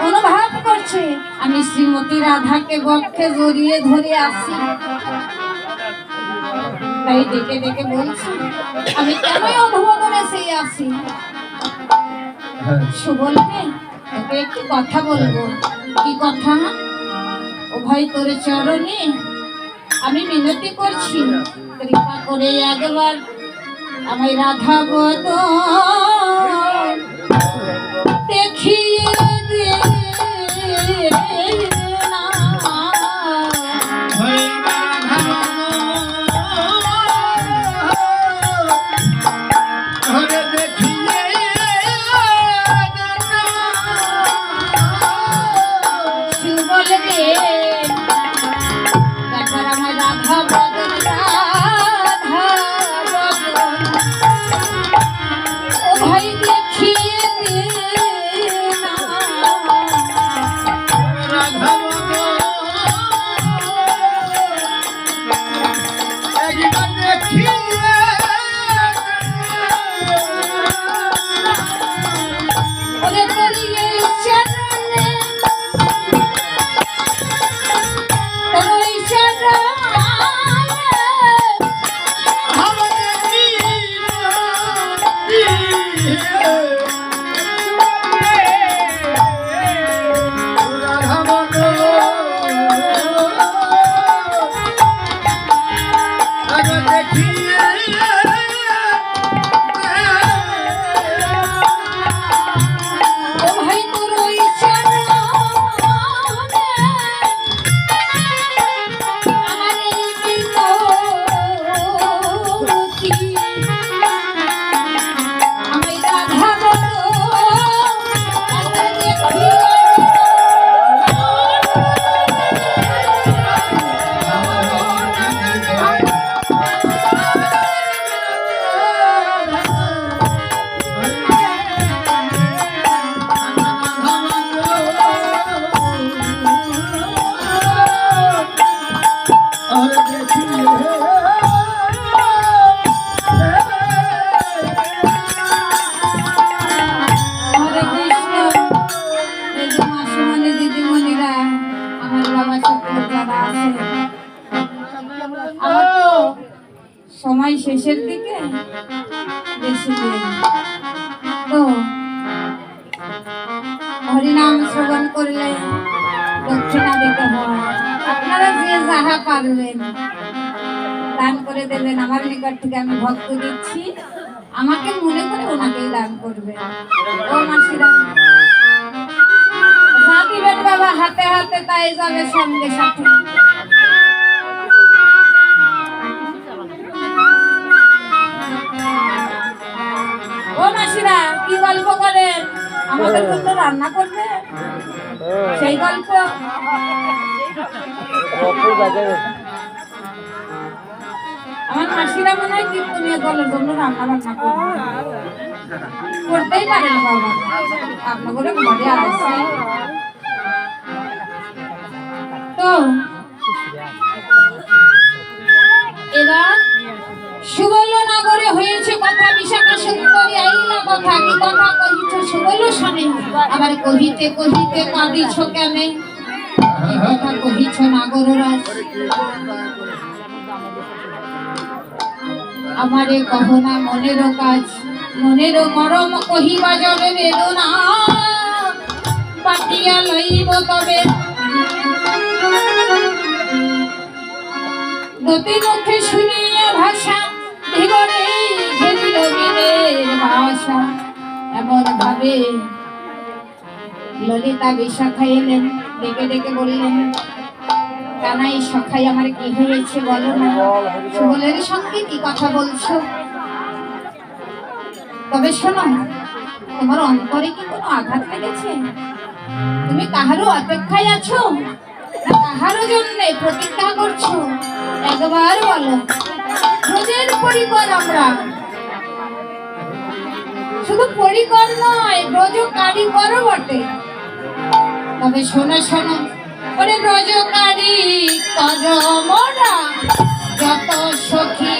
Speaker 3: অনুভব করছে আমি শ্রীমতী রাধাকে বক্ষে জড়িয়ে ধরে আসি। তাই ডেকে ডেকে বলছি আমি কেন অধবদনে সেই আসি। সুবলকে তোকে একটি কথা বলবো। কি কথা? ও ভাই তোর চরণে আমি মিনতি করছি, কৃপা করে একবার আমায় রাধা বদন দেখিয়ে দে না। সুবল রে একবার আমায় রাধা বদন, রাধা বদন ও ভাই দেখিয়ে দে না। ওরে তোর এই চরণে, তোর এই চরণে ও ভাই তোর ওই চরণে আমার এই বিনতি, আমায় রাধা বদন একবার দেখিয়ে হরে কৃষ্ণ। এই যে মাসিমণি দিদিমণিরা, আমার বাবা সকল যারা আছে, আমার তো সময় শেষের দিকে, বেশি দিন তো হরিনাম শ্রবণ করলে দক্ষিণা দিতে হয়। আপনারা যে যাহা পারবেন দান করে দেবেন। আমার নিকট থেকে আমি ভক্ত দিচ্ছি, আমাকে মনে করে ওনাকেই দান করবে। ও মাসিরা যা দিবেন বাবা হাতে হাতে তাই যাবে সঙ্গে সাথে। ও মাসিরা কি গল্প করেন? আমাদের জন্য রান্না করবে সেই গল্প। আমার মাসিরা মনে হয় কীর্তনীয় দলের জন্য রান্না বান্না করবে, করতেই পারেন বাবা। আপনাদের ঘরে আসছে তো এবার সুবল নগরে হয়েছে কথা। বিশাখা সুন্দরী আইলা কথা। কি কথা কহিছ সুবল শোনে, আবার কহিতে কহিতে কাঁদিছ কেনে? কি কথা কহিছ নাগররাজ? আমারে কহনা মনেরও কাজ, মনেরও মরম কহিবা জলে বেদনা পাতিয়া লইব তবে। গতি মুখে শুনিয়া ভাষা ধীরে ঘেরিল বিনের ভাষা। এমন ভাবে ললিতা বিশাখাই এলেন, ডেকে ডেকে বললেন, কানাই সখাই আমার কি হয়েছে বলো না, সুবলের সঙ্গে কি কথা বলছো? তবে শোনো, তোমার অন্তরে কি কোনো আঘাত লেগেছে? তুমি কাহারও অপেক্ষায় আছো না কাহারও জন্য প্রতীক্ষা করছো? একবার বলো। ব্রজের পরিকর আমরা, শুধু পরিকর নয়, ব্রজ কারিগরও বটে। তবে শোনো শোনো, ওরে ব্রজকারী কর মোরা যত সখী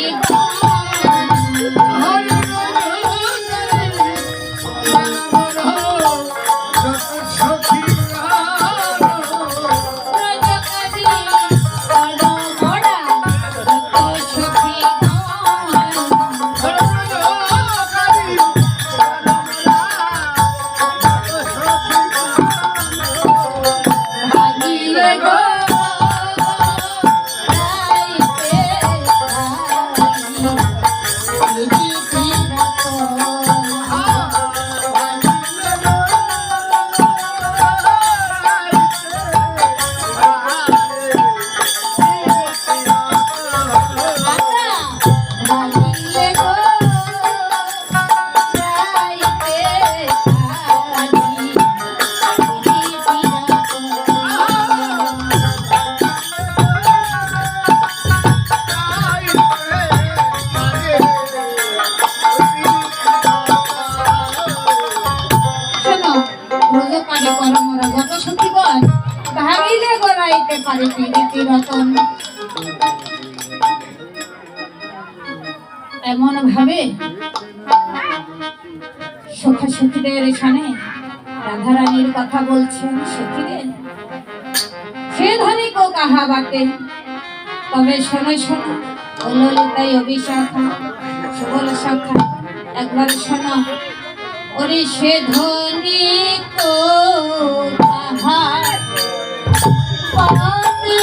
Speaker 3: এমন ভাবে সখা সখীদের এখানে রাধারানীর কথা বলছেন। সখীদের সে ধনিক ও কাহা বাটে। তবে শোনো শোনো, ও ললিতাই অবিশাখা সুবল শাখা, একবার শোনো, ওরে সে ধনিক ও কাহা বাটে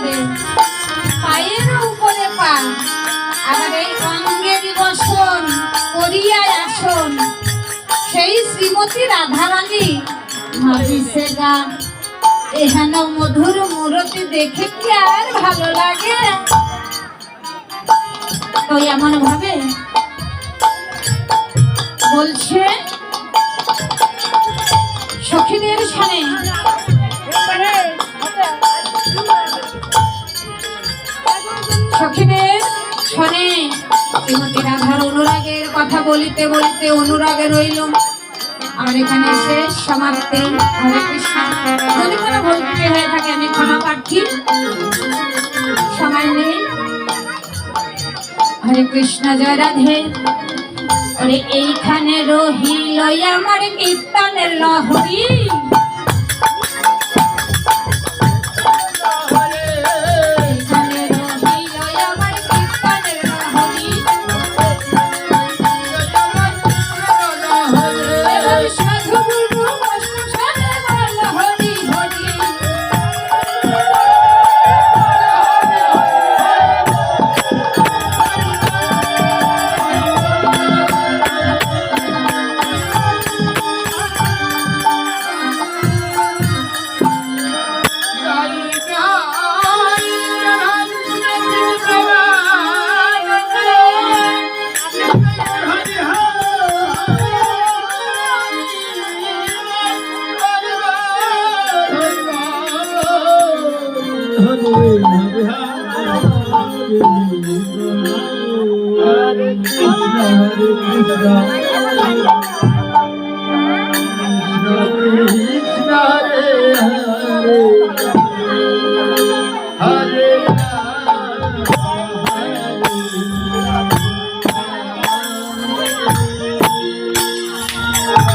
Speaker 3: রে, পায়ের উপরে পা, আবার এই অঙ্গের বসন করিয়া আসন, সেই শ্রীমতী রাধারানী ভাবিছে গা। এহেন মধুর মূরতি দেখে কি আর ভালো লাগে? তো এমন ভাবে বলছে সখীদের সামনে। সখীদের শোনে শ্রীমতী রাধার অনুরাগের কথা বলিতে বলিতে অনুরাগে রইল। আমার এখানে শেষ সমাপ্তি। হরে কৃষ্ণ। যদি কোনো ভুল ত্রুটি হয়ে থাকে আমি ক্ষমা প্রার্থী, সময় নেই। হরে কৃষ্ণ, জয় রাধে। ওরে এইখানে রহিল আমার কীর্তনের লহরী।
Speaker 4: Hare Krishna, Hare Krishna,